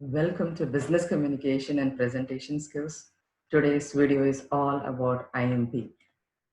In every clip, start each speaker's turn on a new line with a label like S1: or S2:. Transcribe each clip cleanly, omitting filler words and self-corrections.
S1: Welcome to Business Communication and Presentation Skills. Today's video is all about IMP,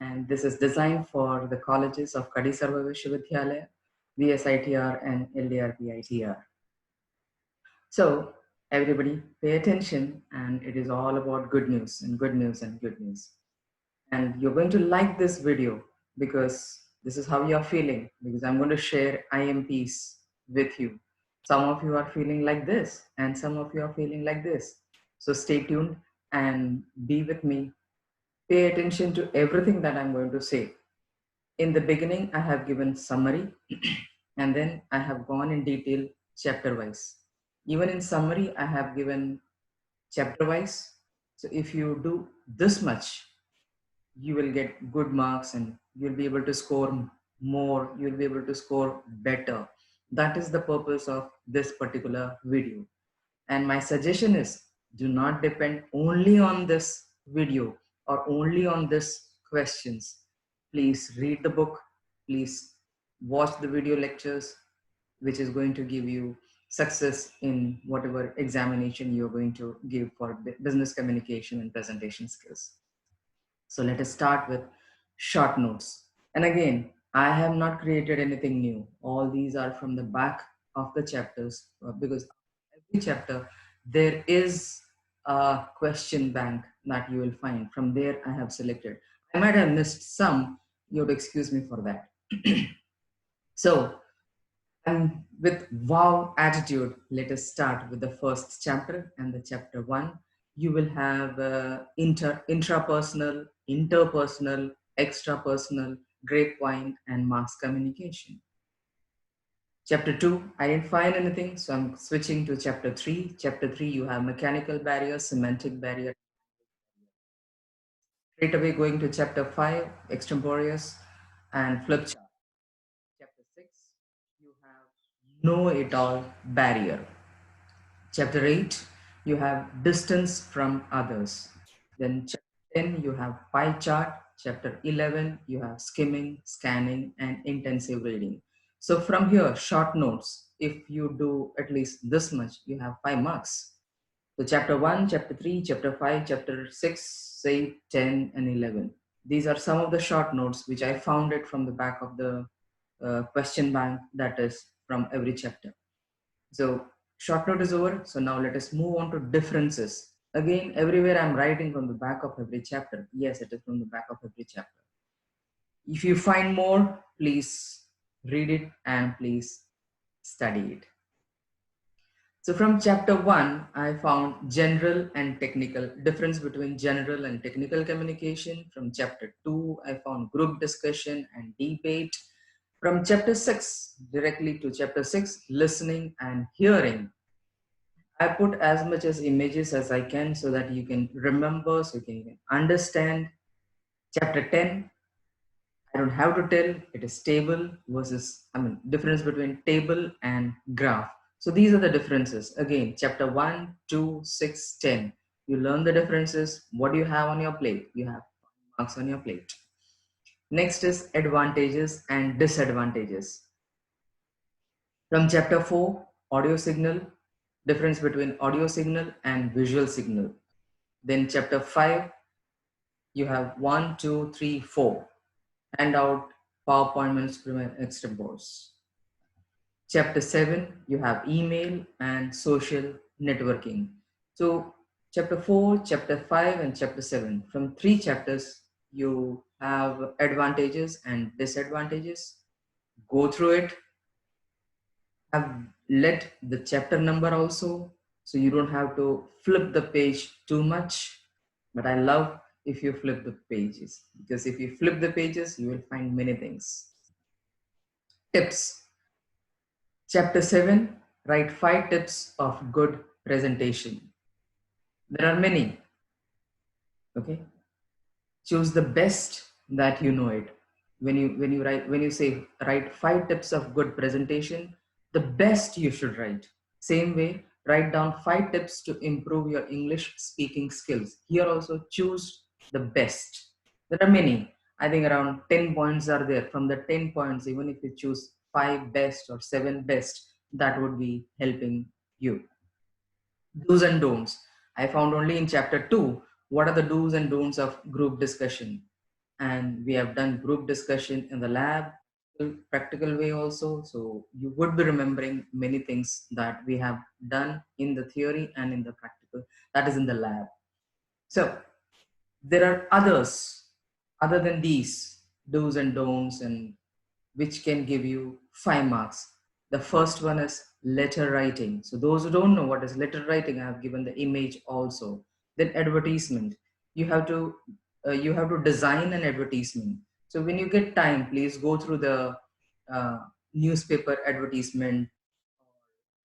S1: and this is designed for the colleges of Kadi Sarva Vishwavidyalaya, VSITR and LDRPITR. So everybody pay attention, and it is all about good news and good news and good news. And you're going to like this video because this is how you're feeling, because I'm going to share IMPs with you. Some of you are feeling like this and some of you are feeling like this. So stay tuned and be with me. Pay attention to everything that I'm going to say. In the beginning, I have given summary and then I have gone in detail chapter wise. Even in summary, I have given chapter wise. So if you do this much, you will get good marks and you'll be able to score more, you'll be able to score better. That is the purpose of this particular video. And my suggestion is, do not depend only on this video or only on this questions. Please read the book, please watch the video lectures, which is going to give you success in whatever examination you're going to give for business communication and presentation skills. So let us start with short notes. And again, I have not created anything new. All these are from the back of the chapters because every chapter there is a question bank that you will find. From there, I have selected. I might have missed some. You would excuse me for that. So, and with wow attitude, let us start with the first chapter. And the chapter 1, you will have intrapersonal, interpersonal, extrapersonal, grapevine, and mass communication. Chapter 2, I didn't find anything, so I'm switching to chapter 3. Chapter 3, you have mechanical barrier, semantic barrier. Straight away going to chapter 5, extemporaneous and flip chart. Chapter 6, you have know-it-all barrier. Chapter 8, you have distance from others. Then chapter 10, you have pie chart. Chapter 11, you have skimming, scanning, and intensive reading. So from here, short notes, if you do at least this much, you have 5 marks. So chapter 1, chapter 3, chapter 5, chapter 6, 8, 10, and 11. These are some of the short notes which I found it from the back of the question bank, that is from every chapter. So short note is over. So now let us move on to differences. Again, everywhere I'm writing from the back of every chapter. Yes, it is from the back of every chapter. If you find more, please read it and please study it. So from chapter 1, I found general and technical, difference between general and technical communication. From chapter 2, I found group discussion and debate. From chapter 6, directly to chapter 6, listening and hearing. I put as much as images as I can so that you can remember, so you can understand. Chapter 10, I don't have to tell, it is table versus, difference between table and graph. So these are the differences. Again, chapter 1, 2, 6, 10. You learn the differences. What do you have on your plate? You have marks on your plate. Next is advantages and disadvantages. From chapter 4, audio signal, difference between audio signal and visual signal. Then chapter 5, you have 1, 2, 3, 4. Handout, PowerPoint, manuscript, and extra boards. Chapter 7, you have email and social networking. So chapter 4, chapter 5, and chapter 7. From 3 chapters, you have advantages and disadvantages. Go through it. Have let the chapter number also, so you don't have to flip the page too much. But I love if you flip the pages, because if you flip the pages, you will find many things. Tips. Chapter 7, write 5 tips of good presentation. There are many. Okay. Choose the best that you know it. When you say write 5 tips of good presentation, the best you should write. Same way, write down 5 tips to improve your English speaking skills. Here also choose the best. There are many. I think around 10 points are there. From the 10 points, even if you choose 5 best or 7 best, that would be helping you. Do's and don'ts. I found only in chapter 2 what are the do's and don'ts of group discussion. And we have done group discussion in the lab, practical way also. So you would be remembering many things that we have done in the theory and in the practical, that is in the lab. So there are others other than these do's and don'ts, and which can give you 5 marks. The first one is letter writing. So those who don't know what is letter writing, I have given the image also. Then advertisement. You have to design an advertisement. So when you get time, please go through the uh, newspaper advertisement,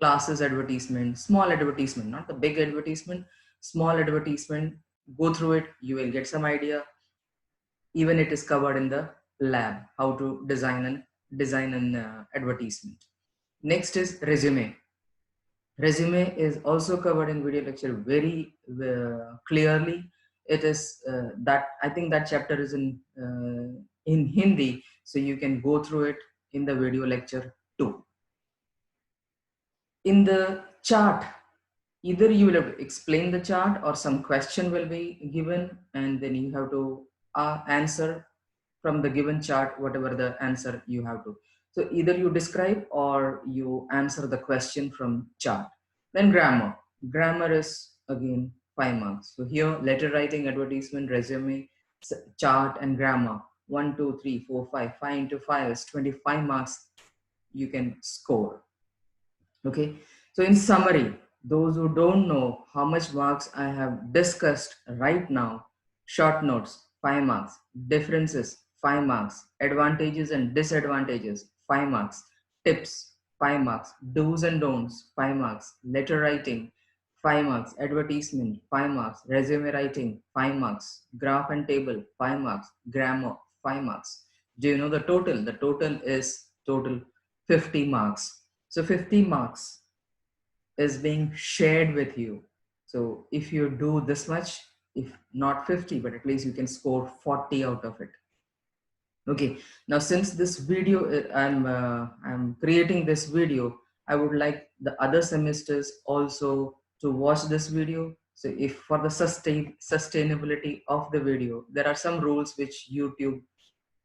S1: classes advertisement, small advertisement, not the big advertisement, small advertisement. Go through it. You will get some idea. Even it is covered in the lab how to design an advertisement. Next is resume. Resume is also covered in video lecture very clearly. It is that I think that chapter is in Hindi, so you can go through it in the video lecture too. In the chart, either you will have to explain the chart or some question will be given, and then you have to answer from the given chart whatever the answer you have to. So either you describe or you answer the question from chart. Then grammar is again 5 marks. So here letter writing, advertisement, resume, chart and grammar, 1 2 3 4 5, 5 into 5 is 25 marks you can score. Okay, so in summary, those who don't know how much marks I have discussed right now: short notes 5 marks, differences 5 marks, advantages and disadvantages 5 marks, tips 5 marks, do's and don'ts 5 marks, letter writing 5 marks, advertisement 5 marks, resume writing 5 marks, graph and table 5 marks, grammar 5 marks. Do you know the total? The total is total 50 marks. So 50 marks is being shared with you. So if you do this much, if not 50, but at least you can score 40 out of it. Okay. Now, since this video, I'm creating this video, I would like the other semesters also to watch this video. So if for the sustainability of the video, there are some rules which YouTube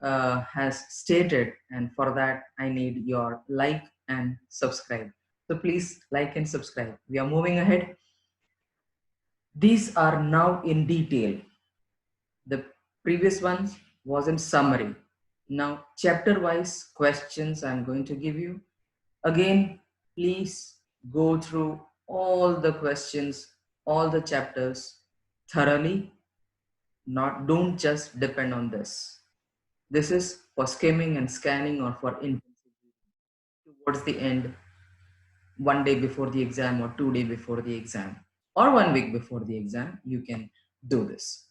S1: has stated, and for that I need your like and subscribe. So please like and subscribe. We are moving ahead. These are now in detail. The previous ones was in summary. Now chapter wise questions I'm going to give you. Again, please go through all the questions, all the chapters thoroughly. Not don't just depend on this. This is for skimming and scanning or for intensive towards the end, 1 day before the exam or 2 day before the exam or 1 week before the exam, you can do this.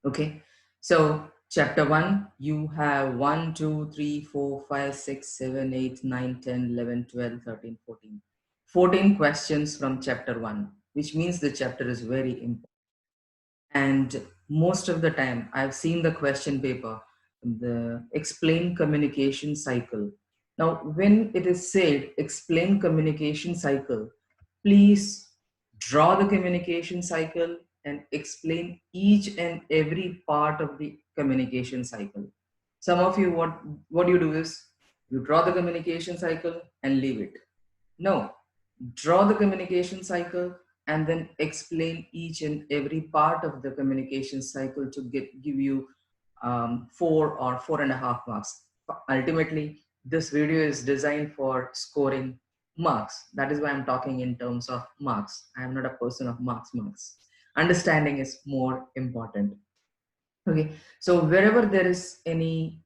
S1: Okay. So chapter 1, you have 1, 2, 3, 4, 5, 6, 7, 8, 9, 10, 11, 12, 13, 14. 14 questions from chapter 1, which means the chapter is very important. And most of the time I've seen the question paper, the explain communication cycle. Now when it is said explain communication cycle, please draw the communication cycle and explain each and every part of the communication cycle. Some of you, what you do is you draw the communication cycle and leave it. No, draw the communication cycle and then explain each and every part of the communication cycle to give you 4 or 4.5 marks. Ultimately, this video is designed for scoring marks. That is why I'm talking in terms of marks. I am not a person of marks. Understanding is more important. Okay, so wherever there is any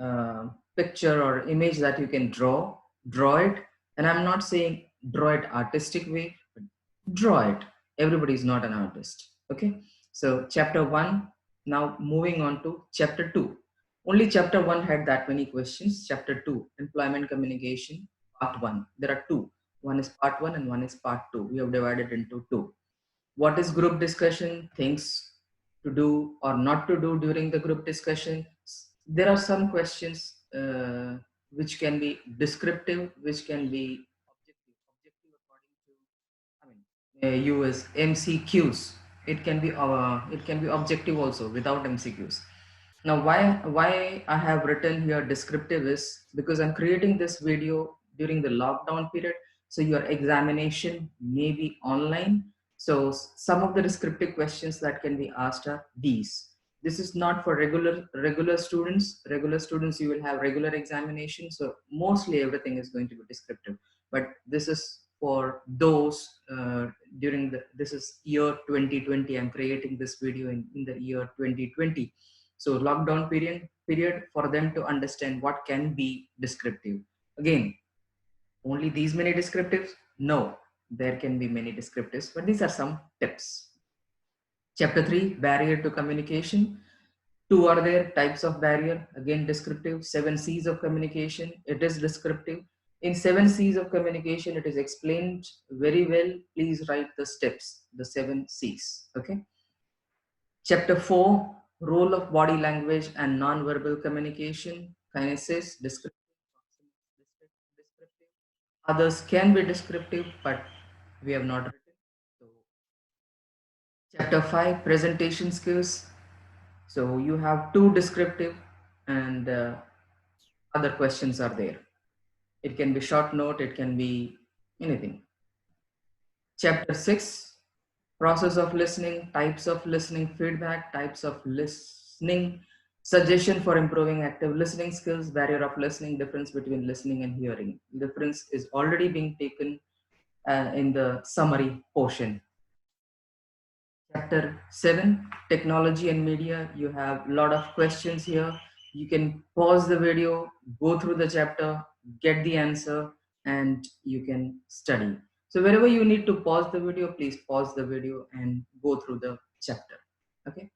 S1: uh, picture or image that you can draw it. And I'm not saying draw it artistic way, but draw it. Everybody is not an artist. Okay, so chapter 1. Now moving on to chapter 2. Only chapter 1 had that many questions. Chapter 2, employment communication, part 1. There are two. One is part 1 and one is part 2. We have divided into two. What is group discussion? Things to do or not to do during the group discussion. There are some questions which can be descriptive, which can be objective according to, I mean, use MCQs. It can be objective also without MCQs. Now, why I have written here descriptive is because I'm creating this video during the lockdown period, so your examination may be online. So some of the descriptive questions that can be asked are these. This is not for regular students. Regular students, you will have regular examination, so mostly everything is going to be descriptive. But this is for those during the this is year 2020. I'm creating this video in the year 2020, so lockdown period for them to understand what can be descriptive. Again, only these many descriptives? No, there can be many descriptives, but these are some tips. Chapter 3, barrier to communication. Two are there, types of barrier, again descriptive. 7 C's of communication, it is descriptive. In 7 C's of communication, it is explained very well. Please write the steps, the 7 C's. Okay. Chapter 4, role of body language and non-verbal communication, kinesis, descriptive, descriptive. Others can be descriptive, but we have not written. So, chapter 5, presentation skills. So you have two descriptive and other questions are there. It can be short note, it can be anything. Chapter 6, process of listening, types of listening, feedback, types of listening, suggestion for improving active listening skills, barrier of listening, difference between listening and hearing. Difference is already being taken in the summary portion. Chapter 7, technology and media. You have a lot of questions here. You can pause the video, go through the chapter, get the answer, and you can study. So wherever you need to pause the video, please pause the video and go through the chapter. Okay.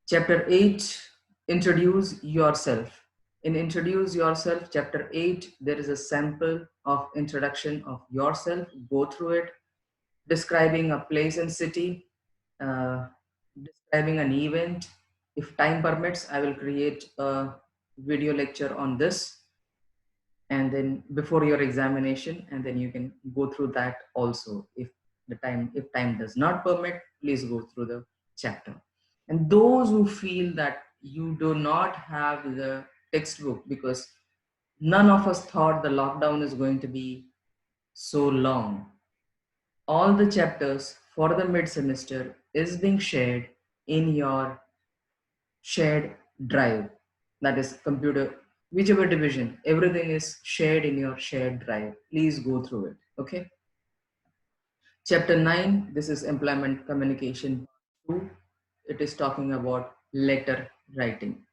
S1: Chapter 8, introduce yourself. In introduce yourself, chapter 8, there is a sample of introduction of yourself. Go through it. Describing a place and city, uh, describing an event. If time permits, I will create a video lecture on this, and then before your examination, and then you can go through that also. If time does not permit, please go through the chapter. And those who feel that you do not have the textbook, because none of us thought the lockdown is going to be so long, all the chapters for the mid semester is being shared in your shared drive, that is computer, whichever division, everything is shared in your shared drive. Please go through it. Okay. Chapter 9, this is employment communication 2. It is talking about letter writing.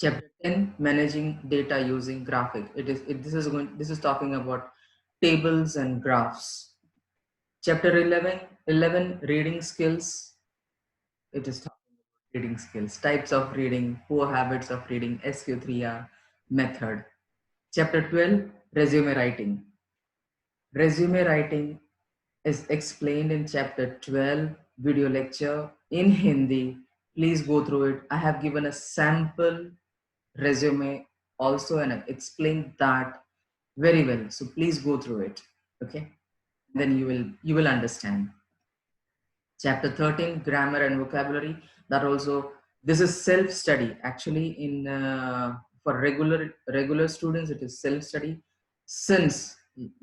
S1: Chapter 10, managing data using graphic. This is talking about tables and graphs. Chapter 11, reading skills. It is talking about reading skills, types of reading, poor habits of reading, SQ3R method. Chapter 12, resume writing. Resume writing is explained in chapter 12 video lecture in Hindi. Please go through it. I have given a sample resume also, and I've explained that very well. So please go through it. Okay. Then you will understand. Chapter 13, grammar and vocabulary. That also, this is self study. Actually, in for regular students, it is self study. Since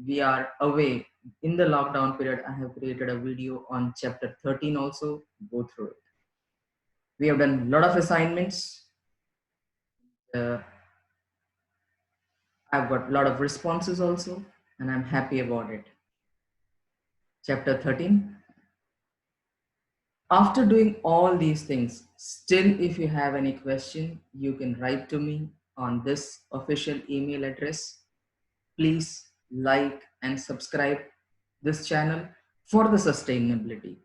S1: we are away in the lockdown period, I have created a video on chapter 13 also. Go through it. We have done a lot of assignments. uh, I've got a lot of responses also, and I'm happy about it. Chapter 13. After doing all these things, still if you have any question, you can write to me on this official email address. Please like and subscribe this channel for the sustainability.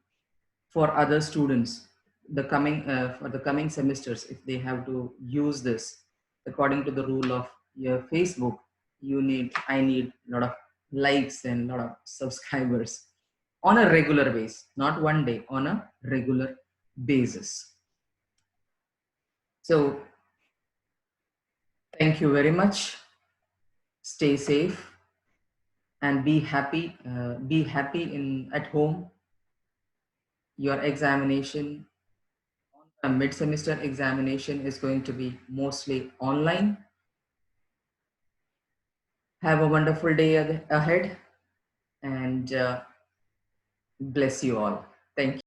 S1: For other students, for the coming semesters, if they have to use this according to the rule of your Facebook, I need a lot of likes and a lot of subscribers on a regular basis, not one day, on a regular basis. So thank you very much. Stay safe. and be happy in at home. Your examination, a mid-semester examination, is going to be mostly online. Have a wonderful day ahead, and bless you all. Thank you.